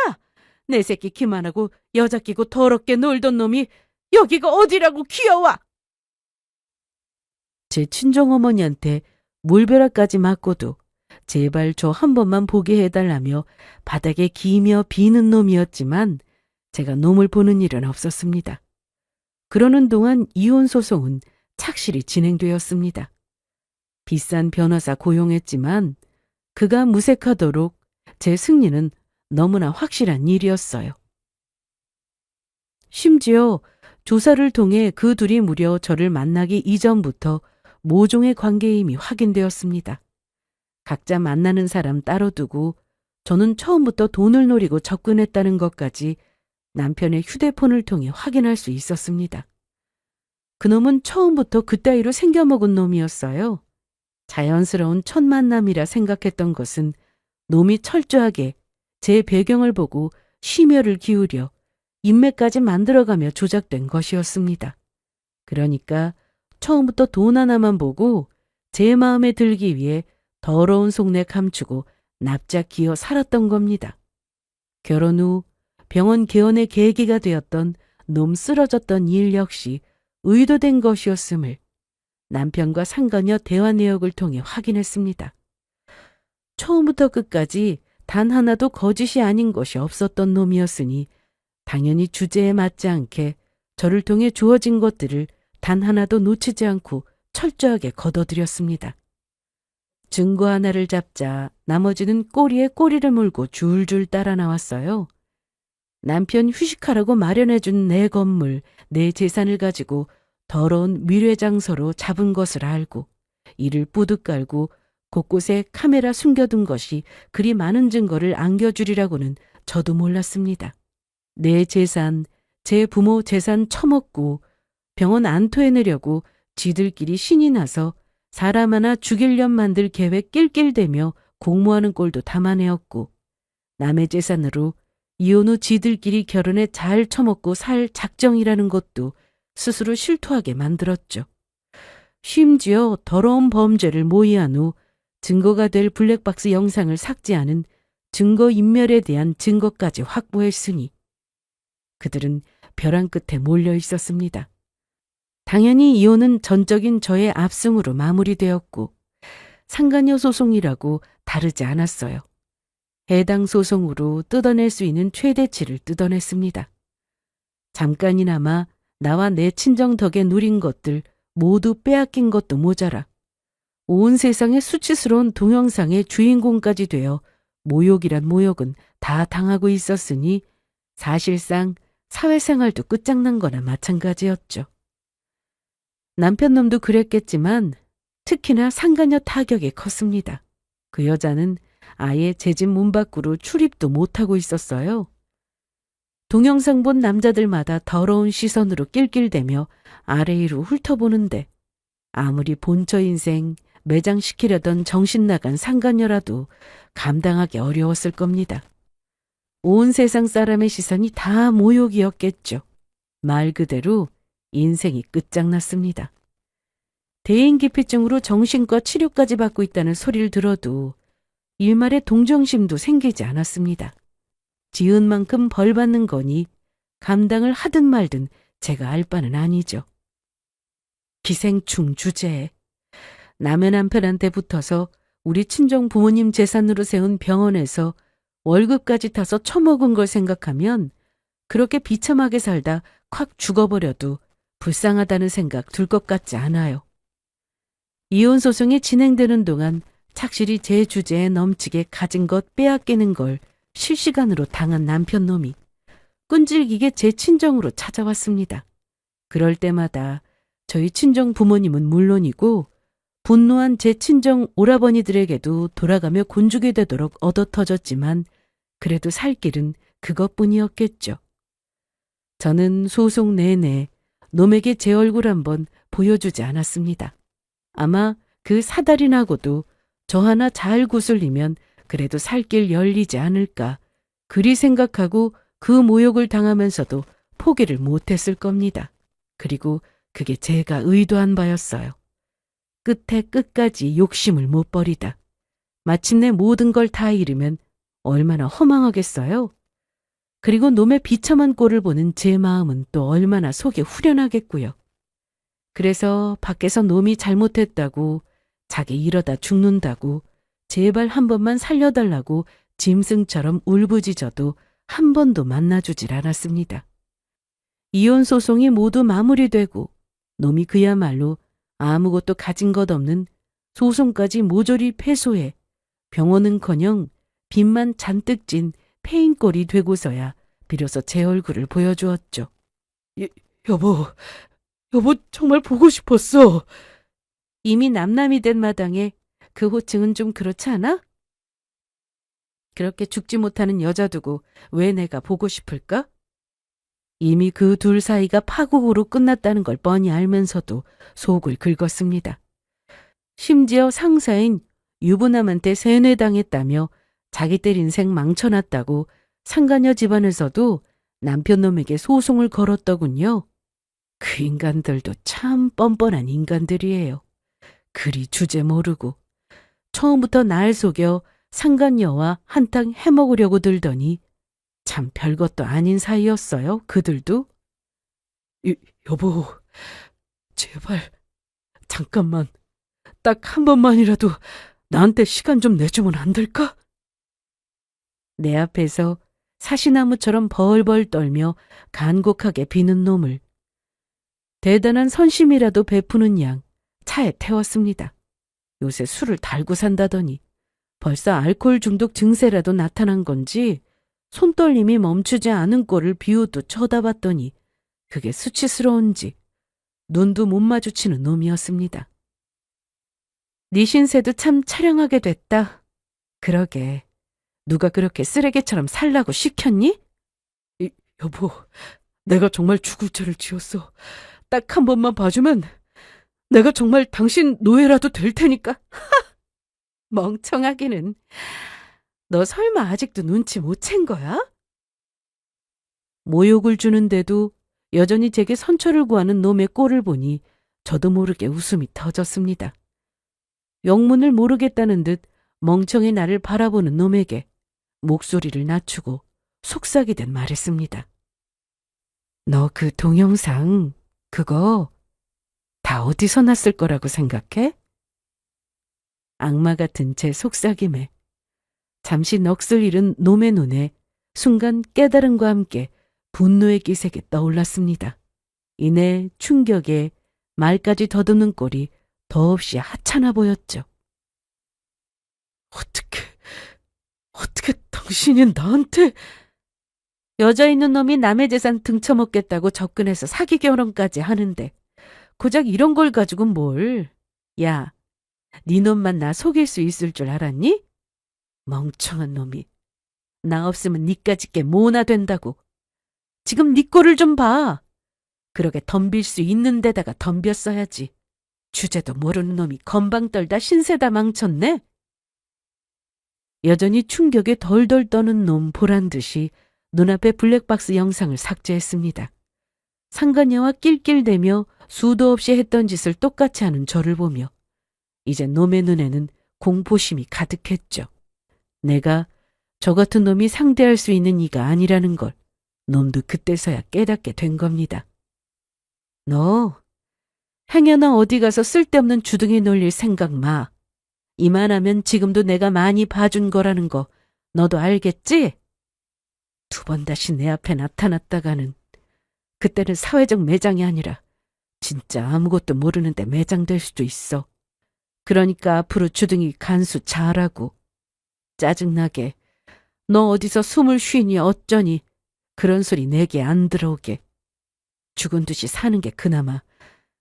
내 새끼 기만하고 여자 끼고 더럽게 놀던 놈이 여기가 어디라고 귀여워? 제 친정어머니한테 물벼락까지 맞고도 제발 저 한 번만 보게 해달라며 바닥에 기며 비는 놈이었지만 제가 놈을 보는 일은 없었습니다. 그러는 동안 이혼 소송은 착실히 진행되었습니다. 비싼 변호사 고용했지만 그가 무색하도록 제 승리는 너무나 확실한 일이었어요. 심지어 조사를 통해 그 둘이 무려 저를 만나기 이전부터 모종의 관계임이 확인되었습니다. 각자 만나는 사람 따로 두고 저는 처음부터 돈을 노리고 접근했다는 것까지 남편의 휴대폰을 통해 확인할 수 있었습니다. 그놈은 처음부터 그따위로 생겨먹은 놈이었어요. 자연스러운 첫 만남이라 생각했던 것은 놈이 철저하게 제 배경을 보고 심혈을 기울여 인맥까지 만들어가며 조작된 것이었습니다. 그러니까 처음부터 돈 하나만 보고 제 마음에 들기 위해 더러운 속내 감추고 납작 기어 살았던 겁니다. 결혼 후 병원 개원의 계기가 되었던 놈 쓰러졌던 일 역시 의도된 것이었음을 남편과 상간녀 대화 내역을 통해 확인했습니다. 처음부터 끝까지 단 하나도 거짓이 아닌 것이 없었던 놈이었으니 당연히 주제에 맞지 않게 저를 통해 주어진 것들을 단 하나도 놓치지 않고 철저하게 걷어들였습니다. 증거 하나를 잡자 나머지는 꼬리에 꼬리를 물고 줄줄 따라 나왔어요. 남편 휴식하라고 마련해준 내 건물, 내 재산을 가지고 더러운 미래장소로 잡은 것을 알고 이를 뿌듯 깔고 곳곳에 카메라 숨겨둔 것이 그리 많은 증거를 안겨주리라고는 저도 몰랐습니다. 내 재산, 제 부모 재산 처먹고 병원 안 토해내려고 지들끼리 신이 나서 사람 하나 죽이려 만들 계획 낄낄대며 공모하는 꼴도 담아내었고 남의 재산으로 이혼 후 지들끼리 결혼에 잘 처먹고 살 작정이라는 것도 스스로 실토하게 만들었죠. 심지어 더러운 범죄를 모의한 후 증거가 될 블랙박스 영상을 삭제하는 증거인멸에 대한 증거까지 확보했으니 그들은 벼랑 끝에 몰려 있었습니다. 당연히 이혼은 전적인 저의 압승으로 마무리되었고 상간녀 소송이라고 다르지 않았어요. 해당 소송으로 뜯어낼 수 있는 최대치를 뜯어냈습니다. 잠깐이나마 나와 내 친정 덕에 누린 것들 모두 빼앗긴 것도 모자라 온 세상의 수치스러운 동영상의 주인공까지 되어 모욕이란 모욕은 다 당하고 있었으니 사실상 사회생활도 끝장난 거나 마찬가지였죠. 남편 놈도 그랬겠지만 특히나 상간녀 타격이 컸습니다. 그 여자는 아예 제 집 문 밖으로 출입도 못하고 있었어요. 동영상 본 남자들마다 더러운 시선으로 낄낄대며 아래 위로 훑어보는데 아무리 본처 인생 매장시키려던 정신나간 상간녀라도 감당하기 어려웠을 겁니다. 온 세상 사람의 시선이 다 모욕이었겠죠. 말 그대로 인생이 끝장났습니다. 대인기피증으로 정신과 치료까지 받고 있다는 소리를 들어도 일말의 동정심도 생기지 않았습니다. 지은 만큼 벌 받는 거니 감당을 하든 말든 제가 알 바는 아니죠. 기생충 주제에 남의 남편한테 붙어서 우리 친정 부모님 재산으로 세운 병원에서 월급까지 타서 처먹은 걸 생각하면 그렇게 비참하게 살다 콱 죽어버려도 불쌍하다는 생각 들 것 같지 않아요. 이혼 소송이 진행되는 동안 착실히 제 주제에 넘치게 가진 것 빼앗기는 걸 실시간으로 당한 남편 놈이 끈질기게 제 친정으로 찾아왔습니다. 그럴 때마다 저희 친정 부모님은 물론이고 분노한 제 친정 오라버니들에게도 돌아가며 곤죽이 되도록 얻어터졌지만 그래도 살 길은 그것뿐이었겠죠. 저는 소송 내내 놈에게 제 얼굴 한번 보여주지 않았습니다. 아마 그 사달이 나고도 저 하나 잘 구슬리면 그래도 살 길 열리지 않을까 그리 생각하고 그 모욕을 당하면서도 포기를 못했을 겁니다. 그리고 그게 제가 의도한 바였어요. 끝에 끝까지 욕심을 못 버리다. 마침내 모든 걸 다 잃으면 얼마나 허망하겠어요? 그리고 놈의 비참한 꼴을 보는 제 마음은 또 얼마나 속이 후련하겠고요. 그래서 밖에서 놈이 잘못했다고, 자기 이러다 죽는다고, 제발 한 번만 살려달라고 짐승처럼 울부짖어도 한 번도 만나주질 않았습니다. 이혼 소송이 모두 마무리되고 놈이 그야말로 아무것도 가진 것 없는 소송까지 모조리 패소해 병원은커녕 빚만 잔뜩 진 폐인꼴이 되고서야 비로소 제 얼굴을 보여주었죠. 여보 정말 보고 싶었어. 이미 남남이 된 마당에 그 호칭은 좀 그렇지 않아? 그렇게 죽지 못하는 여자 두고 왜 내가 보고 싶을까? 이미 그 둘 사이가 파국으로 끝났다는 걸 뻔히 알면서도 속을 긁었습니다. 심지어 상사인 유부남한테 세뇌당했다며 자기들 인생 망쳐놨다고 상가녀 집안에서도 남편놈에게 소송을 걸었더군요. 그 인간들도 참 뻔뻔한 인간들이에요. 그리 주제 모르고 처음부터 날 속여 상간녀와 한탕 해먹으려고 들더니 참 별것도 아닌 사이였어요. 그들도. 여보, 제발 잠깐만 딱 한 번만이라도 나한테 시간 좀 내주면 안 될까? 내 앞에서 사시나무처럼 벌벌 떨며 간곡하게 비는 놈을 대단한 선심이라도 베푸는 양 차에 태웠습니다. 요새 술을 달고 산다더니 벌써 알코올 중독 증세라도 나타난 건지 손떨림이 멈추지 않은 꼴을 비웃도 쳐다봤더니 그게 수치스러운지 눈도 못 마주치는 놈이었습니다. 네 신세도 참 차량하게 됐다. 그러게 누가 그렇게 쓰레기처럼 살라고 시켰니? 여보, 내가 정말 죽을 죄를 지었어. 딱 한 번만 봐주면 내가 정말 당신 노예라도 될 테니까. 멍청하기는. 너 설마 아직도 눈치 못 챈 거야? 모욕을 주는데도 여전히 제게 선처를 구하는 놈의 꼴을 보니 저도 모르게 웃음이 터졌습니다. 영문을 모르겠다는 듯 멍청히 나를 바라보는 놈에게 목소리를 낮추고 속삭이듯 말했습니다. 너 그 동영상 그거 다 어디서 났을 거라고 생각해? 악마 같은 제 속삭임에 잠시 넋을 잃은 놈의 눈에 순간 깨달음과 함께 분노의 기색이 떠올랐습니다. 이내 충격에 말까지 더듬는 꼴이 더없이 하찮아 보였죠. 어떻게 당신이 나한테... 여자 있는 놈이 남의 재산 등쳐먹겠다고 접근해서 사기 결혼까지 하는데 고작 이런 걸 가지고 뭘... 야, 네 놈만 나 속일 수 있을 줄 알았니? 멍청한 놈이. 나 없으면 니까짓 게 뭐나 된다고. 지금 네 꼴을 좀 봐. 그러게 덤빌 수 있는 데다가 덤볐어야지. 주제도 모르는 놈이 건방 떨다 신세다 망쳤네. 여전히 충격에 덜덜 떠는 놈 보란 듯이 눈앞에 블랙박스 영상을 삭제했습니다. 상간녀와 낄낄대며 수도 없이 했던 짓을 똑같이 하는 저를 보며 이제 놈의 눈에는 공포심이 가득했죠. 내가 저 같은 놈이 상대할 수 있는 이가 아니라는 걸 놈도 그때서야 깨닫게 된 겁니다. 너 행여나 어디 가서 쓸데없는 주둥이 놀릴 생각 마. 이만하면 지금도 내가 많이 봐준 거라는 거 너도 알겠지? 두 번 다시 내 앞에 나타났다가는 그때는 사회적 매장이 아니라 진짜 아무것도 모르는데 매장될 수도 있어. 그러니까 앞으로 주둥이 간수 잘하고 짜증나게 너 어디서 숨을 쉬니 어쩌니 그런 소리 내게 안 들어오게. 죽은 듯이 사는 게 그나마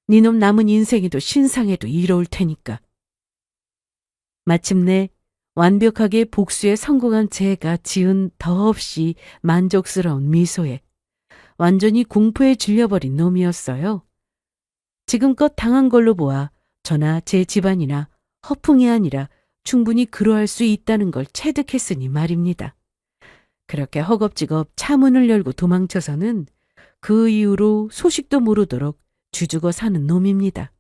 니놈 남은 인생에도 신상에도 이로울 테니까. 마침내 완벽하게 복수에 성공한 제가 지은 더없이 만족스러운 미소에 완전히 공포에 질려버린 놈이었어요. 지금껏 당한 걸로 보아 저나 제 집안이나 허풍이 아니라 충분히 그러할 수 있다는 걸 체득했으니 말입니다. 그렇게 허겁지겁 차문을 열고 도망쳐서는 그 이후로 소식도 모르도록 쥐죽어 사는 놈입니다.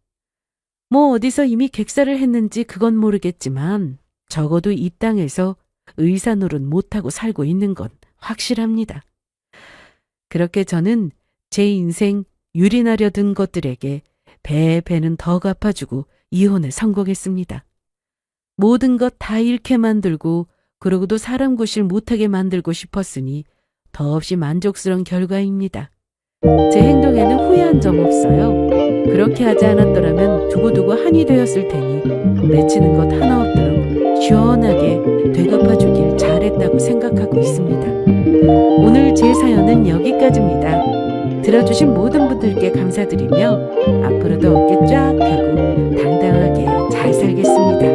뭐 어디서 이미 객사를 했는지 그건 모르겠지만 적어도 이 땅에서 의사 노릇 못하고 살고 있는 건 확실합니다. 그렇게 저는 제 인생 유린하려 든 것들에게 배는 더 갚아주고 이혼에 성공했습니다. 모든 것 다 잃게 만들고 그러고도 사람 구실 못하게 만들고 싶었으니 더없이 만족스러운 결과입니다. 제 행동에는 후회한 점 없어요. 그렇게 하지 않았더라면 두고두고 한이 되었을 테니 맺히는 것 하나 없도록 시원하게 되갚아주길 잘했다고 생각하고 있습니다. 오늘 제 사연은 여기까지입니다. 들어주신 모든 분들께 감사드리며 앞으로도 어깨 쫙 펴고 당당하게 잘 살겠습니다.